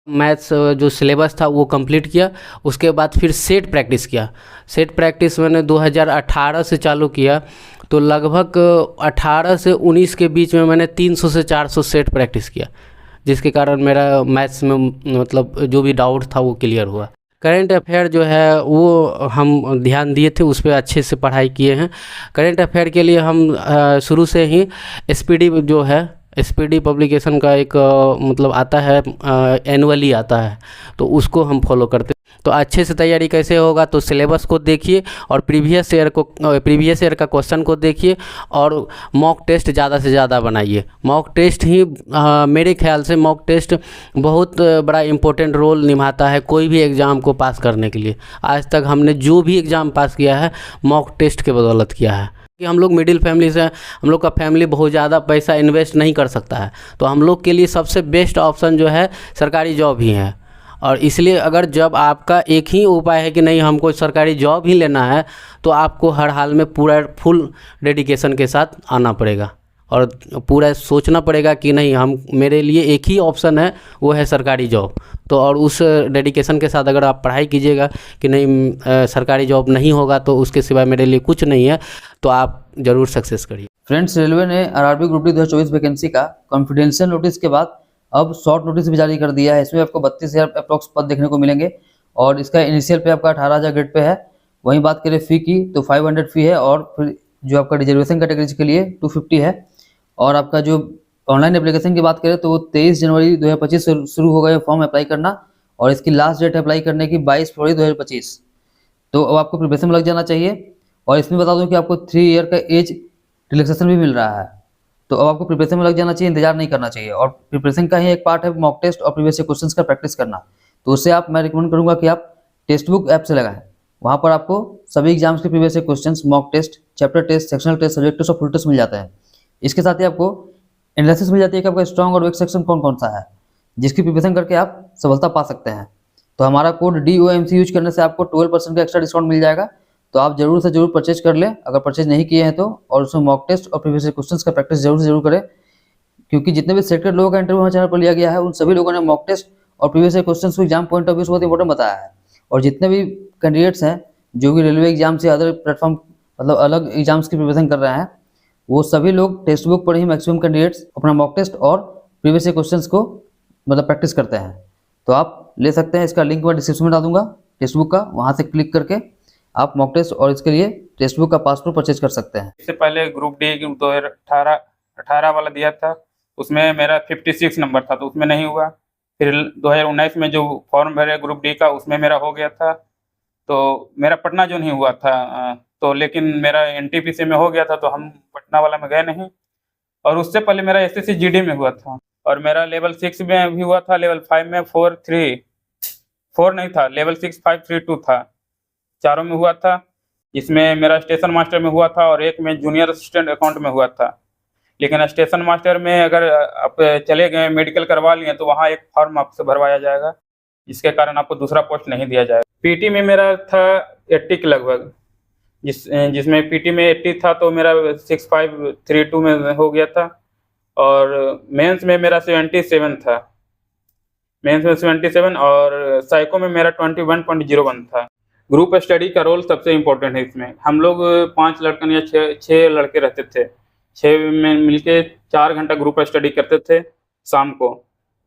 Maths जो syllabus था वो कंप्लीट किया। उसके बाद फिर सेट प्रैक्टिस किया। सेट प्रैक्टिस मैंने 2018 से चालू किया, तो लगभग 18 से 19 के बीच में मैंने 300 से 400 सेट प्रैक्टिस किया, जिसके कारण मेरा मैथ्स में मतलब जो भी डाउट था वो क्लियर हुआ। करेंट अफेयर जो है वो हम ध्यान दिए थे, उस पर अच्छे से पढ़ाई किए हैं। करेंट अफेयर के लिए हम शुरू से ही एसपीडी जो है, एसपीडी पब्लिकेशन का एक मतलब आता है, एनुअली आता है, तो उसको हम फॉलो करते हैं। तो अच्छे से तैयारी कैसे होगा, तो सिलेबस को देखिए और प्रीवियस ईयर का क्वेश्चन को देखिए और मॉक टेस्ट ज़्यादा से ज़्यादा बनाइए। मॉक टेस्ट ही मेरे ख्याल से मॉक टेस्ट बहुत बड़ा इम्पोर्टेंट रोल निभाता है कोई भी एग्ज़ाम को पास करने के लिए। आज तक हमने जो भी एग्ज़ाम पास किया है मॉक टेस्ट के बदौलत किया है। कि हम लोग मिडिल फैमिली से, हम लोग का फैमिली बहुत ज़्यादा पैसा इन्वेस्ट नहीं कर सकता है, तो हम लोग के लिए सबसे बेस्ट ऑप्शन जो है सरकारी जॉब ही है। और इसलिए अगर जब आपका एक ही उपाय है कि नहीं हमको सरकारी जॉब ही लेना है, तो आपको हर हाल में पूरा फुल डेडिकेशन के साथ आना पड़ेगा और पूरा सोचना पड़ेगा कि नहीं, हम मेरे लिए एक ही ऑप्शन है, वो है सरकारी जॉब। तो और उस डेडिकेशन के साथ अगर आप पढ़ाई कीजिएगा कि नहीं सरकारी जॉब नहीं होगा तो उसके सिवाय मेरे लिए कुछ नहीं है, तो आप ज़रूर सक्सेस करिए। फ्रेंड्स, रेलवे ने आरआरबी ग्रुप डी 2024 वैकेंसी का कॉन्फिडेंशियल नोटिस के बाद अब शॉर्ट नोटिस भी जारी कर दिया है। इसमें आपको 32,000 अप्रॉक्स पद देखने को मिलेंगे और इसका इनिशियल पे आपका 18,000 ग्रेड पे है। वहीं बात करें फ़ी की तो 500 फ़ी है और फिर जो आपका रिजर्वेशन कैटेगरी के लिए 250 है। और आपका जो ऑनलाइन एप्लीकेशन की बात करें तो वो 23 जनवरी 2025 से शुरू होगा ये फॉर्म अप्लाई करना, और इसकी लास्ट डेट अप्लाई करने की 22 फरवरी 2025। तो अब आपको प्रिपरेशन में लग जाना चाहिए। और इसमें बता दूं कि आपको 3 ईयर का एज रिलैक्सेशन भी मिल रहा है, तो अब आपको प्रिपरेशन में लग जाना चाहिए, इंतजार नहीं करना चाहिए। और प्रिपरेशन का ही एक पार्ट है मॉक टेस्ट और प्रीवियस क्वेश्चंस का प्रैक्टिस करना। तो उससे मैं रिकमेंड करूंगा कि आप टेक्स्ट बुक ऐप से लगाएं। वहाँ पर आपको सभी एग्जाम्स के previous questions, mock test, chapter test, sectional test, subject test और फुल टेस्ट मिल जाते हैं। इसके साथ ही आपको एनालिसिस मिल जाती है कि आपका स्ट्रॉन्ग और वीक सेक्शन कौन कौन सा है, जिसकी प्रिपरेशन करके आप सफलता पा सकते हैं। तो हमारा कोड DOMC यूज करने से आपको 12% का एक्स्ट्रा डिस्काउंट मिल जाएगा। तो आप जरूर से जरूर परचेज कर लें अगर परचेज नहीं किए हैं तो, और उसमें मॉक टेस्ट और प्रीवियस क्वेश्चंस का प्रैक्टिस जरूर से जरूर करें, क्योंकि जितने भी सिलेक्टेड लोगों का इंटरव्यू हमारे चैनल पर लिया गया है उन सभी लोगों ने मॉक टेस्ट और प्रीवियस क्वेश्चंस को एग्जाम पॉइंट ऑफ व्यू से बहुत इंपॉर्टेंट बताया है। और जितने भी कैंडिडेट्स हैं जो भी रेलवे एग्जाम से अदर प्लेटफॉर्म मतलब अलग एग्जाम्स की प्रिपरेशन कर रहे हैं, वो सभी लोग टेक्स्ट बुक पर ही मैक्सिमम कैंडिडेट्स अपना मॉक टेस्ट और प्रीवियस क्वेश्चंस को मतलब प्रैक्टिस करते हैं। तो आप ले सकते हैं, इसका लिंक मैं डिस्क्रिप्शन में डाल दूंगा टेक्स्ट बुक का, वहाँ से क्लिक करके आप मॉक टेस्ट और इसके लिए टेक्स्ट बुक का पासपोर्ट परचेज कर सकते हैं। इससे पहले ग्रुप डी 2018 वाला दिया था, उसमें मेरा 56 नंबर था तो उसमें नहीं हुआ। फिर 2019 में जो फॉर्म भरे ग्रुप डी का उसमें मेरा हो गया था, तो मेरा पटना जो नहीं हुआ था, तो लेकिन मेरा NTPC में हो गया था तो हम पटना वाला में गए नहीं। और उससे पहले मेरा SSC GD में हुआ था और मेरा लेवल 6 में भी हुआ था, लेवल 5 में 4 नहीं था, लेवल 6 532 था, चारों में हुआ था। इसमें मेरा स्टेशन मास्टर में हुआ था और एक में जूनियर असिस्टेंट अकाउंट में हुआ था। लेकिन स्टेशन मास्टर में अगर आप चले गए मेडिकल करवा लिए तो वहाँ एक फॉर्म आपसे भरवाया जाएगा, जिसके कारण आपको दूसरा पोस्ट नहीं दिया जाएगा। PT में मेरा था 80 के लगभग, जिसमें PT में 80 था तो मेरा 6532 में हो गया था। और मेंस में मेरा 77 था, मेंस में 77, और साइको में मेरा 21.01 था। ग्रुप स्टडी का रोल सबसे इम्पोर्टेंट है इसमें। हम लोग 5 लड़कन या 6 लड़के रहते थे, 6 में मिलके 4 घंटा ग्रुप स्टडी करते थे शाम को,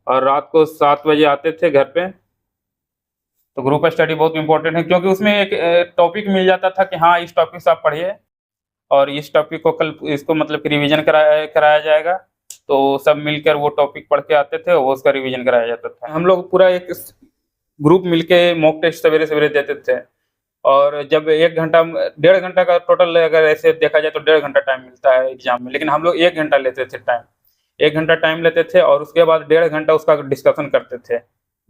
और रात को 7 बजे आते थे घर पे। तो ग्रुप स्टडी बहुत इंपॉर्टेंट है, क्योंकि उसमें एक टॉपिक मिल जाता था कि हाँ इस टॉपिक से आप पढ़िए और इस टॉपिक को कल इसको मतलब कि रिविजन कराया जाएगा। तो सब मिलकर वो टॉपिक पढ़ के आते थे, वो उसका रिविजन कराया जाता था। हम लोग पूरा एक ग्रुप मिलके मॉक टेस्ट सवेरे सवेरे देते थे, और जब 1 घंटा 1.5 घंटा का टोटल अगर ऐसे देखा जाए तो 1.5 घंटा टाइम मिलता है एग्जाम में, लेकिन हम लोग 1 घंटा लेते थे टाइम, 1 घंटा टाइम लेते थे और उसके बाद 1.5 घंटा उसका डिस्कशन करते थे।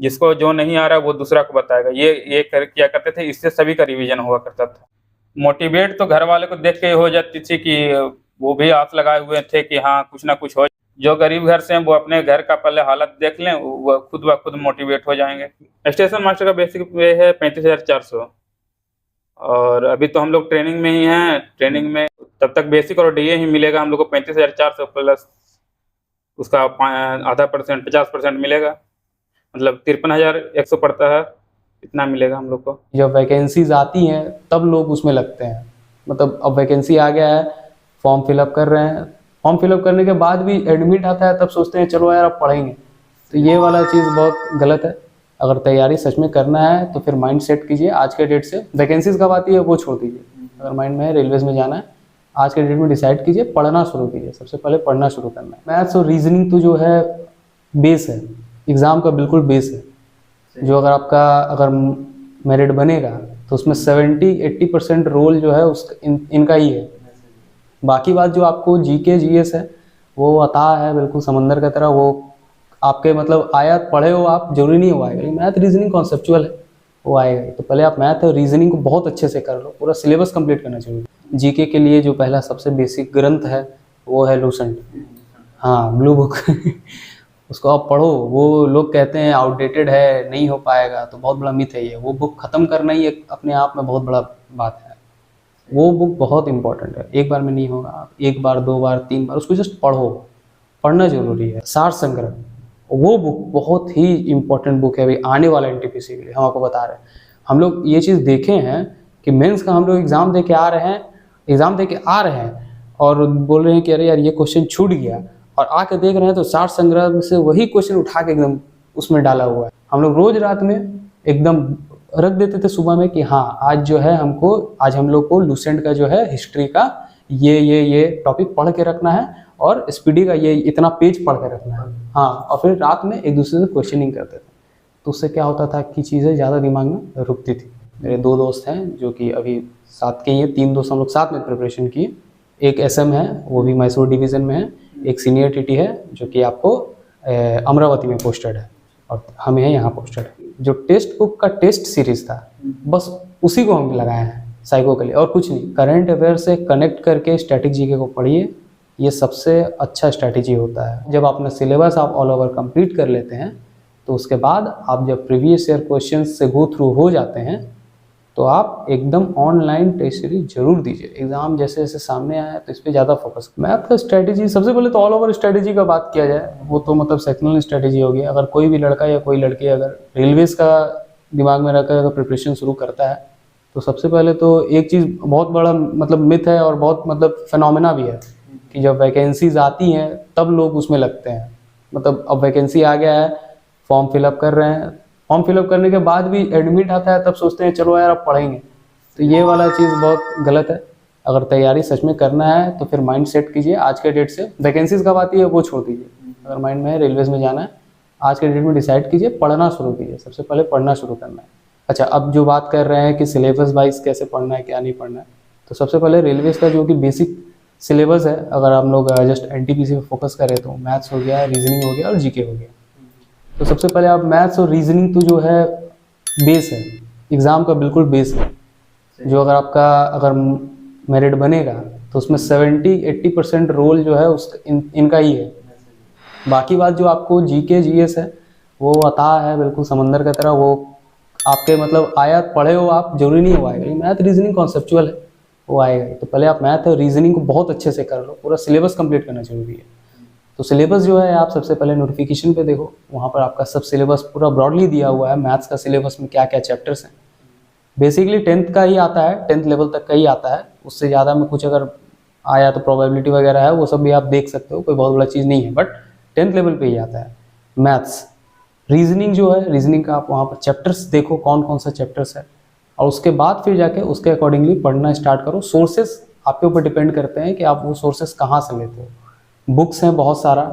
जिसको जो नहीं आ रहा वो दूसरा को बताएगा, ये किया करते थे। इससे सभी का रिविजन हुआ करता था। मोटिवेट तो घर वाले को देख के हो जाती थी कि वो भी आस लगाए हुए थे कि हाँ कुछ ना कुछ हो। जो गरीब घर से हैं वो अपने घर का पहले हालत देख लें, वो खुद ब खुद मोटिवेट हो जाएंगे। स्टेशन मास्टर का बेसिक पे है 35,400, और अभी तो हम लोग ट्रेनिंग में ही हैं। ट्रेनिंग में तब तक बेसिक और DA ही मिलेगा हम लोग को 35,400 प्लस उसका 0.5% 50% मिलेगा, मतलब 53,100 पड़ता है, इतना मिलेगा हम लोग को। जब वैकेंसीज आती हैं तब लोग उसमें लगते हैं, मतलब अब वैकेंसी आ गया है, फॉर्म फिलअप कर रहे हैं, फॉर्म फिलअप करने के बाद भी एडमिट आता है तब सोचते हैं चलो यार अब पढ़ेंगे। तो ये वाला चीज़ बहुत गलत है। अगर तैयारी सच में करना है तो फिर माइंड सेट कीजिए आज के डेट से। वैकेंसीज कब आती है वो छोड़ दीजिए, अगर माइंड में है रेलवेज में जाना है आज के डेट में डिसाइड कीजिए, पढ़ना शुरू कीजिए। सबसे पहले पढ़ना शुरू करना है। मैथ्स और रीजनिंग तो जो है बेस है, एग्ज़ाम का बिल्कुल बेस है। जो अगर आपका अगर मेरिट बनेगा तो उसमें 70-80% रोल जो है उस इनका ही है। बाकी बात जो आपको जीके जीएस है वो अता है बिल्कुल समंदर की तरह, वो आपके मतलब आया पढ़े हो आप, जरूरी नहीं हो आएगा। लेकिन मैथ रीजनिंग कॉन्सेप्चुअल है, वो आएगा ही। तो पहले आप मैथ और रीजनिंग को बहुत अच्छे से कर लो, पूरा सिलेबस कंप्लीट करना चाहिए। जीके के लिए जो पहला सबसे बेसिक ग्रंथ है वो है लूसेंट, हाँ ब्लू बुक उसको आप पढ़ो। वो लोग कहते हैं आउटडेटेड है, नहीं हो पाएगा, तो बहुत बड़ा मिथ है ये। वो बुक ख़त्म करना ही एक अपने आप में बहुत बड़ा बात है। वो बुक बहुत इंपॉर्टेंट है, एक बार में नहीं होगा। आप एक बार 2 बार 3 बार उसको जस्ट पढ़ो, पढ़ना जरूरी है। सार संग्रह वो बुक बहुत ही इंपॉर्टेंट बुक है अभी आने वाला एनटीपीसी के लिए। हम आपको बता रहे हैं, हम लोग ये चीज़ देखे हैं कि मेंस का हम लोग एग्ज़ाम दे के आ रहे हैं और बोल रहे हैं कि अरे यार ये क्वेश्चन छूट गया, और आके देख रहे हैं तो सार संग्रह में से वही क्वेश्चन उठा के एकदम उसमें डाला हुआ है। हम लोग रोज रात में एकदम रख देते थे सुबह में कि हाँ आज जो है आज हम लोग को लूसेंट का जो है हिस्ट्री का ये टॉपिक पढ़ के रखना है और स्पीडी का ये इतना पेज पढ़ के रखना है। हाँ, और फिर रात में एक दूसरे से क्वेश्चनिंग करते थे। तो उससे क्या होता था कि चीज़ें ज़्यादा दिमाग में रुकती थी। मेरे 2 दोस्त हैं जो कि अभी साथ के ही हैं, 3 दोस्त हम लोग साथ में प्रिपरेशन किए। एक एसएम है, वो भी मैसूर डिवीज़न में है। एक सीनियर टीटी है जो कि आपको अमरावती में पोस्टेड है, और हम हैं यहाँ पोस्टेड। जो टेक्स्ट बुक का टेस्ट सीरीज़ था बस उसी को हम लगाए हैं साइको के लिए, और कुछ नहीं। करंट अफेयर से कनेक्ट करके स्टैटिक जीके को पढ़िए, ये सबसे अच्छा स्ट्रैटेजी होता है। जब अपना सिलेबस आप ऑल ओवर कंप्लीट कर लेते हैं तो उसके बाद आप जब प्रीवियस ईयर क्वेश्चंस से गो थ्रू हो जाते हैं तो आप एकदम ऑनलाइन टेस्ट सीरीज जरूर दीजिए। एग्जाम जैसे जैसे सामने आया तो इस पर ज़्यादा फोकस। मैथ का स्ट्रैटेजी सबसे पहले तो ऑल ओवर स्ट्रैटेजी का बात किया जाए, वो तो मतलब सेक्शनल स्ट्रैटेजी होगी। अगर कोई भी लड़का या कोई लड़की अगर रेलवेज़ का दिमाग में रखकर अगर प्रिपरेशन शुरू करता है तो सबसे पहले तो एक चीज़ बहुत बड़ा मतलब मिथ है और बहुत मतलब फिनोमेना भी है कि जब वैकेंसीज आती हैं तब लोग उसमें लगते हैं। मतलब अब वैकेंसी आ गया है, फॉर्म फिलअप कर रहे हैं, फॉर्म फिलअप करने के बाद भी एडमिट आता है तब सोचते हैं चलो यार अब पढ़ेंगे। तो ये वाला चीज़ बहुत गलत है। अगर तैयारी सच में करना है तो फिर माइंड सेट कीजिए आज के डेट से। वैकेंसीज कब आती है वो छोड़ दीजिए, अगर माइंड में है रेलवेज में जाना है आज के डेट में डिसाइड कीजिए, पढ़ना शुरू कीजिए। सबसे पहले पढ़ना शुरू करना है। अच्छा, अब जो बात कर रहे हैं कि सिलेबस वाइज कैसे पढ़ना है क्या नहीं पढ़ना है, तो सबसे पहले रेलवेज का जो कि बेसिक सिलेबस है, अगर हम लोग जस्ट एनटीपीसी पे फोकस करें तो मैथ्स हो गया, रीजनिंग हो गया और जीके हो गया। तो सबसे पहले आप मैथ्स और रीजनिंग तो जो है बेस है, एग्ज़ाम का बिल्कुल बेस है। जो अगर आपका अगर मेरिट बनेगा तो उसमें 70-80% रोल जो है इनका ही है। बाकी बात जो आपको जीके जीएस है वो अता है बिल्कुल समंदर की तरह, वो आपके मतलब आया पढ़े हो आप, जरूरी नहीं हो आएगा। लेकिन मैथ रीजनिंग कॉन्सेप्चुअल है, वो आएगा ही। तो पहले आप मैथ और रीजनिंग को बहुत अच्छे से कर लो, पूरा सिलेबस कंप्लीट करना जरूरी है। तो सिलेबस जो है आप सबसे पहले नोटिफिकेशन पे देखो, वहाँ पर आपका सब सिलेबस पूरा ब्रॉडली दिया हुआ है। मैथ्स का सिलेबस में क्या क्या चैप्टर्स हैं, बेसिकली 10th का ही आता है, 10th लेवल तक का ही आता है। उससे ज़्यादा में कुछ अगर आया तो प्रोबेबिलिटी वगैरह है, वो सब भी आप देख सकते हो, कोई बहुत बड़ा चीज़ नहीं है, बट 10th लेवल पे ही आता है मैथ्स। रीजनिंग जो है, रीजनिंग का आप वहाँ पर चैप्टर्स देखो कौन कौन सा चैप्टर्स है, और उसके बाद फिर जाके उसके अकॉर्डिंगली पढ़ना स्टार्ट करो। सोर्सेस आपके ऊपर डिपेंड करते हैं कि आप वो सोर्सेस कहाँ से लेते हो। बुक्स हैं बहुत सारा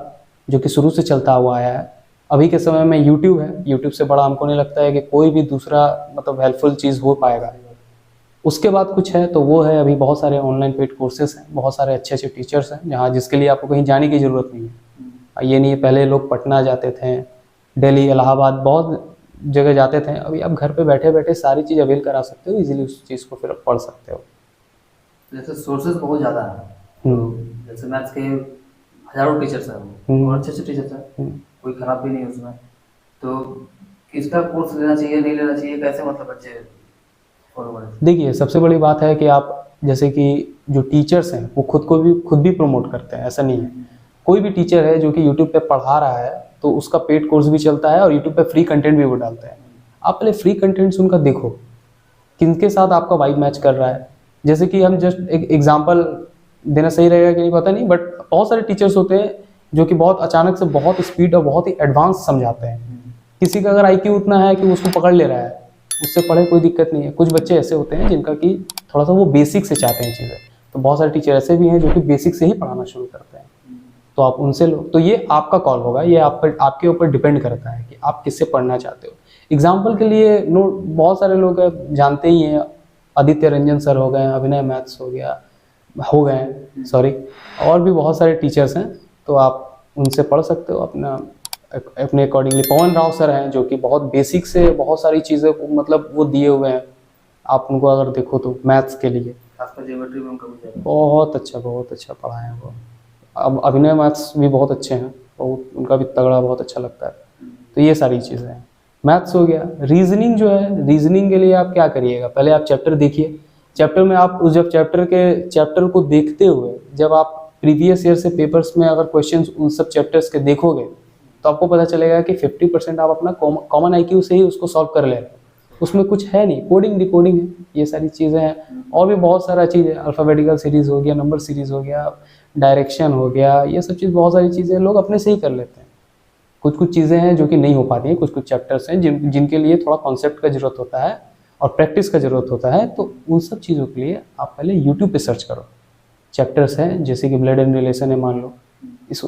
जो कि शुरू से चलता हुआ आया है। अभी के समय में यूट्यूब है, यूट्यूब से बड़ा हमको नहीं लगता है कि कोई भी दूसरा मतलब हेल्पफुल चीज़ हो पाएगा। उसके बाद कुछ है तो वो है अभी बहुत सारे ऑनलाइन पेड कोर्सेस हैं, बहुत सारे अच्छे अच्छे टीचर्स हैं जहाँ जिसके लिए आपको कहीं जाने की ज़रूरत नहीं है। ये नहीं है पहले लोग पटना जाते थे, दिल्ली, इलाहाबाद, बहुत जगह जाते थे। अभी आप घर पे बैठे बैठे सारी चीज़ अवेल करा सकते हो, इजीली उस चीज़ को फिर पढ़ सकते हो। जैसे सोर्सेज बहुत ज़्यादा है, जैसे मैथ्स के हजारों टीचर्स हैं और अच्छे अच्छे टीचर्स हैं, कोई खराब भी नहीं है उसमें। तो किसका कोर्स लेना चाहिए नहीं लेना चाहिए, कैसे मतलब बच्चे फॉलो करें? देखिए, सबसे बड़ी बात है कि आप जैसे कि जो टीचर्स हैं वो खुद भी प्रमोट करते हैं, ऐसा नहीं है। कोई भी टीचर है जो कि यूट्यूब पे पढ़ा रहा है तो उसका पेड कोर्स भी चलता है और यूट्यूब पे फ्री कंटेंट भी वो डालता है। आप पहले फ्री कंटेंट्स उनका देखो, किनके साथ आपका वाइब मैच कर रहा है। जैसे कि हम जस्ट एक एग्जांपल देना सही रहेगा कि नहीं पता नहीं, बट बहुत सारे टीचर्स होते हैं जो कि बहुत अचानक से बहुत स्पीड और बहुत ही एडवांस समझाते हैं। किसी का अगर IQ उतना है कि उसको पकड़ ले रहा है, उससे पढ़े कोई दिक्कत नहीं है। कुछ बच्चे ऐसे होते हैं जिनका कि थोड़ा सा वो बेसिक से चाहते हैं चीज़ें, तो बहुत सारे टीचर ऐसे भी हैं जो कि बेसिक से ही पढ़ाना शुरू करते हैं, तो आप उनसे लो। तो ये आपका कॉल होगा, ये आपके ऊपर डिपेंड करता है कि आप किससे पढ़ना चाहते हो। एग्जाम्पल के लिए बहुत सारे लोग जानते ही हैं, आदित्य रंजन सर हो गए, अभिनय मैथ्स हो गए सॉरी, और भी बहुत सारे टीचर्स हैं, तो आप उनसे पढ़ सकते हो अपने अकॉर्डिंगली। पवन राव सर हैं जो कि बहुत बेसिक से बहुत सारी चीज़ें मतलब वो दिए हुए हैं, आप उनको अगर देखो तो मैथ्स के लिए ज्योमेट्री में उनका बहुत अच्छा पढ़ाए हैं वो। अब अभिनय मैथ्स भी बहुत अच्छे हैं, उनका भी तगड़ा बहुत अच्छा लगता है। तो ये सारी चीज़ें हैं। मैथ्स हो गया। रीजनिंग जो है, रीजनिंग के लिए आप क्या करिएगा, पहले आप चैप्टर देखिए। चैप्टर में आप जब चैप्टर को देखते हुए जब आप प्रीवियस ईयर से पेपर्स में अगर क्वेश्चंस उन सब चैप्टर्स के देखोगे तो आपको पता चलेगा कि 50% आप अपना कॉमन IQ से ही उसको सॉल्व कर ले रहे हैं। उसमें कुछ है नहीं, कोडिंग डिकोडिंग है, ये सारी चीज़ें हैं। और भी बहुत सारा चीज़ है, अल्फ़ाबेटिकल सीरीज़ हो गया, नंबर सीरीज़ हो गया, डायरेक्शन हो गया, ये सब चीज़ बहुत सारी चीज़ें लोग अपने से ही कर लेते हैं। कुछ चीज़ें हैं जो कि नहीं हो पाती हैं, कुछ चैप्टर्स हैं जिनके लिए थोड़ा कॉन्सेप्ट का ज़रूरत होता है और प्रैक्टिस का ज़रूरत होता है। तो उन सब चीज़ों के लिए आप पहले यूट्यूब पे सर्च करो। चैप्टर्स हैं जैसे कि ब्लड एंड रिलेशन है, मान लो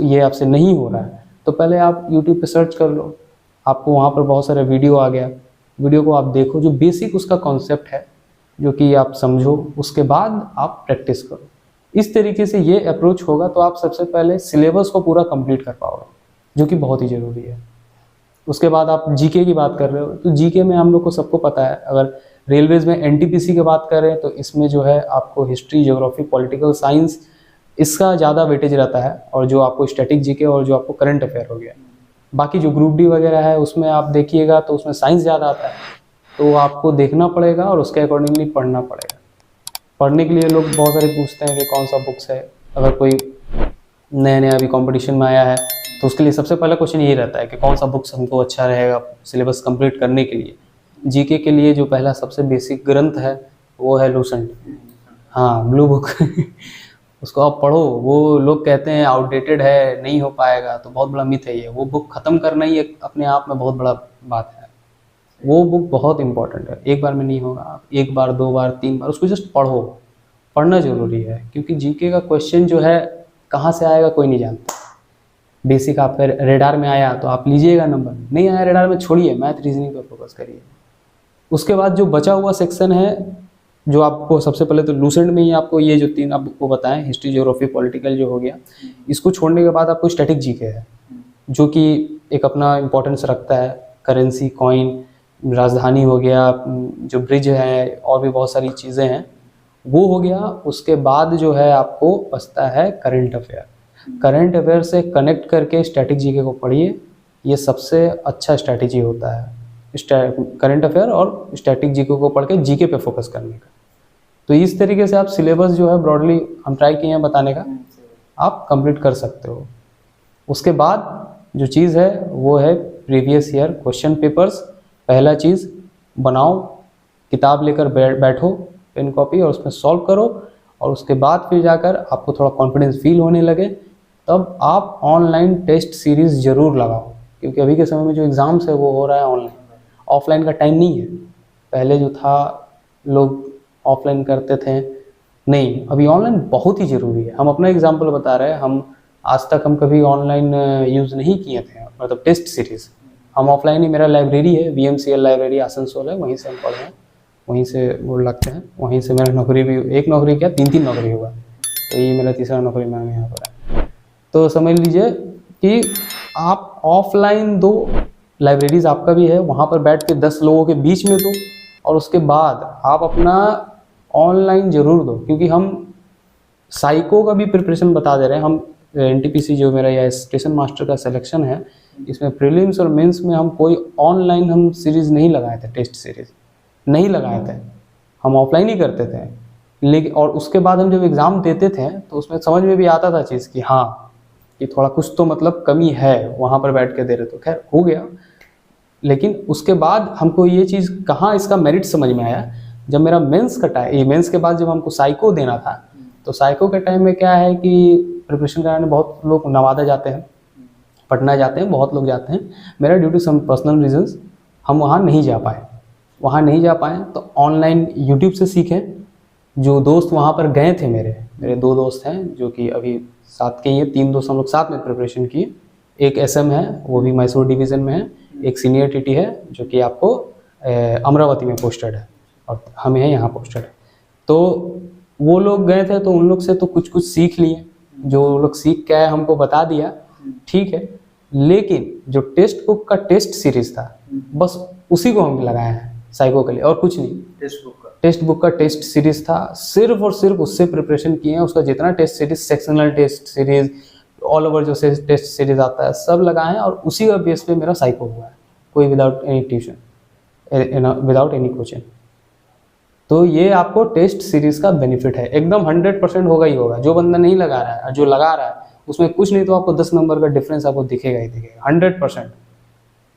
ये आपसे नहीं हो रहा है तो पहले आप यूट्यूब पे सर्च कर लो, आपको वहाँ पर बहुत सारे वीडियो आ गया, वीडियो को आप देखो, जो बेसिक उसका कॉन्सेप्ट है जो कि आप समझो, उसके बाद आप प्रैक्टिस करो। इस तरीके से ये अप्रोच होगा तो आप सबसे पहले सिलेबस को पूरा कंप्लीट कर पाओगे, जो कि बहुत ही ज़रूरी है। उसके बाद आप जीके की बात कर रहे हो तो जीके में हम लोग को सबको पता है, अगर रेलवेज में NTPC की बात करें तो इसमें जो है आपको हिस्ट्री, ज्योग्राफी, पॉलिटिकल साइंस इसका ज़्यादा वेटेज रहता है, और जो आपको स्टैटिक जीके और जो आपको करंट अफेयर हो गया। बाकी जो ग्रुप डी वगैरह है उसमें आप देखिएगा तो उसमें साइंस ज़्यादा आता है, तो आपको देखना पड़ेगा और उसके अकॉर्डिंगली पढ़ना पड़ेगा। पढ़ने के लिए लोग बहुत सारे पूछते हैं कि कौन सा बुक्स है, अगर कोई नया अभी कंपटीशन में आया है तो उसके लिए सबसे पहला क्वेश्चन यही रहता है कि कौन सा बुक्स हमको अच्छा रहेगा सिलेबस कंप्लीट करने के लिए। जीके के लिए जो पहला सबसे बेसिक ग्रंथ है वो है लूसेंट, हाँ ब्लू बुक उसको आप पढ़ो। वो लोग कहते हैं आउटडेटेड है, नहीं हो पाएगा, तो बहुत बड़ा मिथ है ये। वो बुक ख़त्म करना ही अपने आप में बहुत बड़ा बात है। वो बुक बहुत इंपॉर्टेंट है, एक बार में नहीं होगा, आप 1 बार 2 बार 3 बार उसको जस्ट पढ़ो। पढ़ना ज़रूरी है क्योंकि जीके का क्वेश्चन जो है कहाँ से आएगा कोई नहीं जानता। बेसिक आप रेडार में आया तो आप लीजिएगा नंबर, नहीं आया रेडार में छोड़िए, मैथ रीजनिंग पर फोकस करिए। उसके बाद जो बचा हुआ सेक्शन है, जो आपको सबसे पहले तो लूसेंट में ही आपको ये जो 3 आपको बताएं, हिस्ट्री, ज्योग्राफी, पॉलिटिकल जो हो गया, इसको छोड़ने के बाद आपको स्टैटिक जीके है जो कि एक अपना इम्पोर्टेंस रखता है। करेंसी, कॉइन, राजधानी हो गया, जो ब्रिज है, और भी बहुत सारी चीज़ें हैं, वो हो गया। उसके बाद जो है आपको बचता है करंट अफेयर। करंट अफेयर से कनेक्ट करके स्टैटिक जीके को पढ़िए, ये सबसे अच्छा स्ट्रैटेजी होता है करंट अफेयर और स्टैटिक जीके को पढ़ के जीके पे फोकस करने का। तो इस तरीके से आप सिलेबस जो है ब्रॉडली हम ट्राई किए हैं बताने का, आप कंप्लीट कर सकते हो। उसके बाद जो चीज़ है वो है प्रीवियस ईयर क्वेश्चन पेपर्स। पहला चीज़ बनाओ, किताब लेकर बैठो, पेन कॉपी, और उसमें सॉल्व करो, और उसके बाद फिर जाकर आपको थोड़ा कॉन्फिडेंस फील होने लगे तब आप ऑनलाइन टेस्ट सीरीज़ ज़रूर लगाओ, क्योंकि अभी के समय में जो एग्ज़ाम्स है वो हो रहा है ऑनलाइन, ऑफलाइन का टाइम नहीं है। पहले जो था लोग ऑफलाइन करते थे, नहीं, अभी ऑनलाइन बहुत ही ज़रूरी है। हम अपना एग्जांपल बता रहे हैं, हम आज तक हम कभी ऑनलाइन यूज़ नहीं किए थे, मतलब टेस्ट सीरीज़ हम ऑफलाइन ही। मेरा लाइब्रेरी है, VMCL लाइब्रेरी आसनसोल है, वहीं से हम पढ़े हैं, वहीं से वो लगते हैं, वहीं से मेरा नौकरी भी, एक नौकरी क्या 3 नौकरी हुआ, तो ये मेरा तीसरा नौकरी मैं यहाँ पर है। तो समझ लीजिए कि आप ऑफलाइन दो, लाइब्रेरीज़ आपका भी है, वहाँ पर बैठ के 10 लोगों के बीच में दो, और उसके बाद आप अपना ऑनलाइन ज़रूर दो, क्योंकि हम साइको का भी प्रिपरेशन बता दे रहे हैं। हम NTPC जो मेरा या स्टेशन मास्टर का सिलेक्शन है, इसमें प्रीलिम्स और मेंस में हम कोई ऑनलाइन हम सीरीज़ नहीं लगाए थे, टेस्ट सीरीज़ नहीं लगाए थे, हम ऑफलाइन ही करते थे। लेकिन और उसके बाद हम जब एग्ज़ाम देते थे तो उसमें समझ में भी आता था चीज़ कि हाँ कि थोड़ा कुछ तो मतलब कमी है, वहाँ पर बैठ के दे रहे, तो खैर हो गया। लेकिन उसके बाद हमको ये चीज़ कहाँ इसका मेरिट समझ में आया, जब मेरा मेंस का टाइम, मेंस के बाद जब हमको साइको देना था, तो साइको के टाइम में क्या है कि प्रिपरेशन कराने बहुत लोग नवादा जाते हैं, पटना जाते हैं, बहुत लोग जाते हैं। मेरा due to some personal reasons हम वहाँ नहीं जा पाए। वहाँ नहीं जा पाए तो ऑनलाइन यूट्यूब से सीखे। जो दोस्त वहाँ पर गए थे, मेरे 2 दोस्त हैं जो कि अभी साथ के ही हैं, 3 दोस्त हम लोग साथ में प्रिपरेशन किए। एक SM है, वो भी मैसूर डिवीज़न में है, एक सीनियर TT है जो कि आपको अमरावती में पोस्टेड है, और हमें है यहाँ पोस्टेड है। तो वो लोग गए थे, तो उन लोग से तो कुछ कुछ सीख लिए, जो वो लोग सीख के आए हमको बता दिया, ठीक है। लेकिन जो टेक्स्ट बुक का टेस्ट सीरीज था, बस उसी को हम लगाए हैं साइको के लिए, और कुछ नहीं। टेक्स्ट बुक का टेस्ट सीरीज था, सिर्फ और सिर्फ उससे प्रिपरेशन किए हैं। उसका जितना test series, sectional test series, all over जो टेस्ट सीरीज आता है, सब लगाए हैं, और उसी का बेस पे मेरा साइको हुआ है, कोई without any tuition, without any coaching. तो ये आपको टेस्ट सीरीज का बेनिफिट है, एकदम 100% होगा ही होगा। जो बंदा नहीं लगा रहा है और जो लगा रहा है, उसमें कुछ नहीं तो आपको 10 नंबर का डिफरेंस आपको दिखेगा ही दिखेगा, 100%।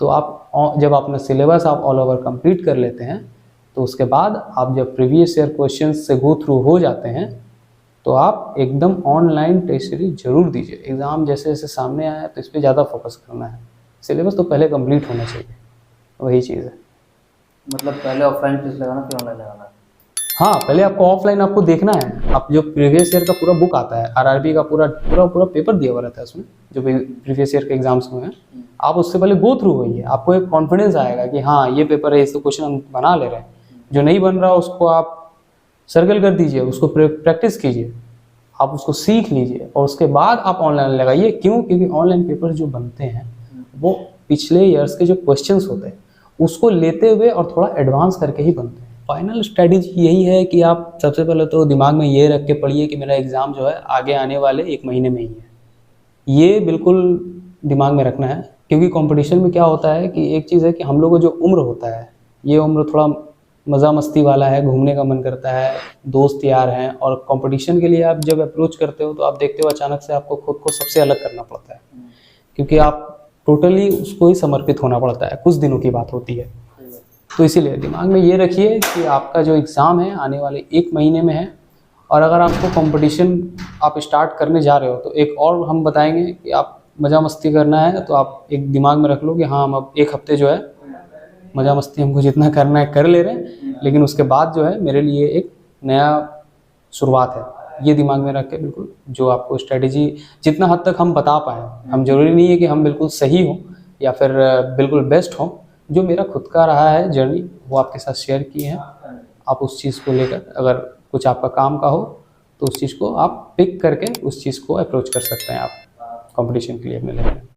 तो आप जब अपना सिलेबस आप ऑल ओवर कंप्लीट कर लेते हैं, तो उसके बाद आप जब प्रीवियस ईयर क्वेश्चंस से गो थ्रू हो जाते हैं, तो आप एकदम ऑनलाइन टेस्ट सीरीज जरूर दीजिए। एग्ज़ाम जैसे जैसे सामने आया तो इस पर ज़्यादा फोकस करना है। सिलेबस तो पहले कंप्लीट होना चाहिए, वही चीज़ है। मतलब पहले ऑफलाइन टेस्ट लगाना फिर ऑनलाइन लगाना। हाँ, पहले आपको ऑफलाइन आपको देखना है। आप जो प्रीवियस ईयर का पूरा बुक आता है, RRB का पूरा पेपर दिया हुआ रहता है उसमें, जो प्रीवियस ईयर के एग्जाम्स हुए हैं, आप उससे पहले गो थ्रू होइए। आपको एक कॉन्फिडेंस आएगा कि हाँ ये पेपर है, इसको क्वेश्चन हम बना ले रहे हैं। जो नहीं बन रहा उसको आप सर्कल कर दीजिए, उसको प्रैक्टिस कीजिए, आप उसको सीख लीजिए, और उसके बाद आप ऑनलाइन लगाइए। क्यों? क्योंकि ऑनलाइन पेपर जो बनते हैं वो पिछले ईयर्स के जो क्वेश्चंस होते हैं उसको लेते हुए और थोड़ा एडवांस करके ही बनते हैं। फाइनल स्ट्रेटेजी यही है कि आप सबसे पहले तो दिमाग में ये रख के पढ़िए कि मेरा एग्ज़ाम जो है आगे आने वाले 1 महीने में ही है। ये बिल्कुल दिमाग में रखना है, क्योंकि कंपटीशन में क्या होता है कि एक चीज़ है कि हम लोगों को जो उम्र होता है, ये उम्र थोड़ा मज़ा मस्ती वाला है, घूमने का मन करता है, दोस्त यार हैं, और कंपटीशन के लिए आप जब अप्रोच करते हो तो आप देखते हो अचानक से आपको खुद को सबसे अलग करना पड़ता है, क्योंकि आप टोटली उसको ही समर्पित होना पड़ता है। कुछ दिनों की बात होती है, तो इसीलिए दिमाग में ये रखिए कि आपका जो एग्ज़ाम है आने वाले 1 महीने में है। और अगर आपको कंपटीशन आप स्टार्ट करने जा रहे हो, तो एक और हम बताएंगे कि आप मज़ा मस्ती करना है, तो आप एक दिमाग में रख लो कि हाँ हम अब 1 हफ्ते जो है मज़ा मस्ती हमको जितना करना है कर ले रहे हैं, लेकिन उसके बाद जो है मेरे लिए एक नया शुरुआत है। ये दिमाग में रख के बिल्कुल जो आपको स्ट्रेटेजी जितना हद तक हम बता पाएँ, हम ज़रूरी नहीं है कि हम बिल्कुल सही हों या फिर बिल्कुल बेस्ट हों। जो मेरा खुद का रहा है जर्नी, वो आपके साथ शेयर की है। आप उस चीज़ को लेकर अगर कुछ आपका काम का हो, तो उस चीज़ को आप पिक करके उस चीज़ को अप्रोच कर सकते हैं आप कंपटीशन के लिए अपने लेवल में।